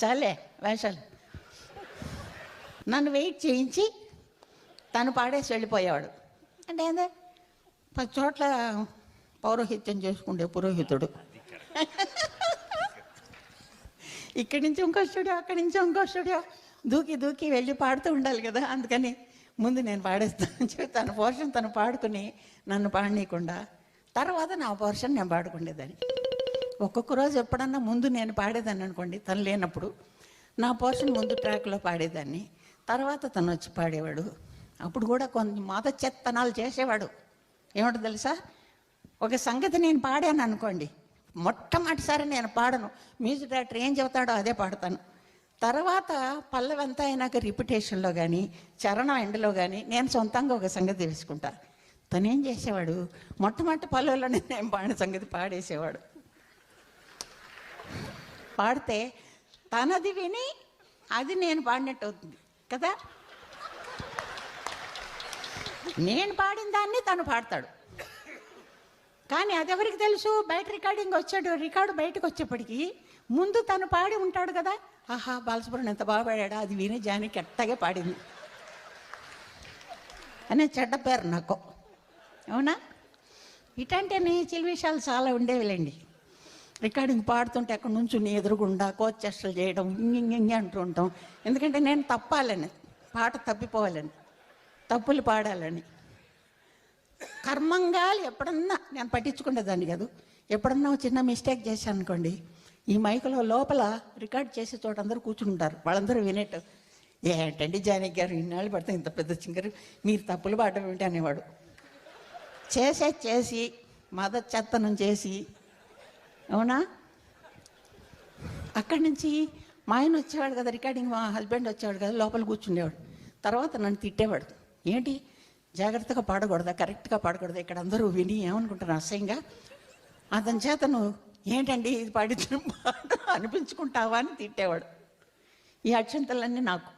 చాలే వేషాలు. నన్ను వెయిట్ చేయించి తను పాడేసి వెళ్ళిపోయేవాడు. అంటే ఏందే 10 చోట్ల పౌరోహిత్యం చేసుకుండే పురోహితుడు. ఇక్కడి నుంచి ఇంకో స్టూడియో, అక్కడి నుంచి ఇంకో స్టూడియో, దూకి దూకి వెళ్ళి పాడుతూ ఉండాలి కదా. అందుకని ముందు నేను పాడేస్తాను చెప్పి తన పోర్షన్ తను పాడుకుని నన్ను పాడనీయకుండా తర్వాత నా పోర్షన్ నేను పాడుకునేదాన్ని. ఒక్కొక్క రోజు ఎప్పుడన్నా ముందు నేను పాడేదాన్ని అనుకోండి, తను లేనప్పుడు నా పోర్షన్ ముందు ట్రాక్లో పాడేదాన్ని, తర్వాత తను వచ్చి పాడేవాడు. అప్పుడు కూడా కొన్ని చెత్తనాలు చేసేవాడు. ఏమిటో తెలుసా, ఒక సంగతి నేను పాడాను అనుకోండి, మొట్టమొదటిసారి నేను పాడను, మ్యూజిక్ డైరెక్టర్ ఏం చెబుతాడో అదే పాడతాను. తర్వాత పల్లవంతా అయినాక రిపిటేషన్లో కానీ చరణం ఎండలో కానీ నేను సొంతంగా ఒక సంగతి తెలుసుకుంటా. తనేం చేసేవాడు, మొట్టమొదటి పల్లెల్లోనే నేను పాడిన సంగతి పాడేసేవాడు. పాడితే తనది విని అది నేను పాడినట్టు అవుతుంది కదా. నేను పాడిన దాన్ని తను పాడతాడు. కానీ అదెవరికి తెలుసు, బయట రికార్డు బయటకు వచ్చేప్పటికీ ముందు తను పాడి ఉంటాడు కదా. ఆహా, బాలసుబ్రహ్మణ్యం ఎంత బాగా పాడా, అది విని జానికి ఎట్టగే పాడింది అనే చెడ్డ పేరు నాకు. అవునా? ఇటంటే చిలి విషయాలు చాలా ఉండేవిలేండి. రికార్డింగ్ పాడుతుంటే అక్కడ నుంచి ఎదురుగుండా కోచ్ చేష్టలు చేయడం, ఇంగి అంటూ ఉంటాం. ఎందుకంటే నేను తప్పాలని, పాట తప్పిపోవాలని, తప్పులు పాడాలని. కర్మంగాలు ఎప్పుడన్నా నేను పట్టించుకునేదాన్ని కాదు. ఎప్పుడన్నా చిన్న మిస్టేక్ చేశాను అనుకోండి, ఈ మైకులో లోపల రికార్డ్ చేసే చోట అందరూ కూర్చుంటారు, వాళ్ళందరూ వినేట్టు, ఏంటండి జానకి గారు ఇన్నాళ్ళు పడితే ఇంత పెద్ద సింగర్, మీరు తప్పులు పాడడం ఏంటి అనేవాడు. చేసి చెత్తనం చేసి, అవునా, అక్కడి నుంచి మా ఆయన వచ్చేవాడు కదా, రికార్డింగ్ మా హస్బెండ్ వచ్చేవాడు కదా, లోపల కూర్చుండేవాడు. తర్వాత నన్ను తిట్టేవాడు, ఏంటి జాగ్రత్తగా పాడకూడదా, కరెక్ట్గా పాడకూడదా, ఇక్కడ అందరూ విని ఏమనుకుంటారు అసహ్యంగా, అతని చేత నువ్వు ఏంటండి ఇది పాడించిన పాట అనిపించుకుంటావా అని తిట్టేవాడు. ఈ అక్షంతలన్నీ నాకు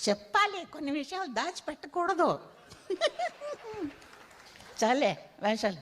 చెప్పాలి, కొన్ని విషయాలు దాచిపెట్టకూడదు. చాలే వేషాలు.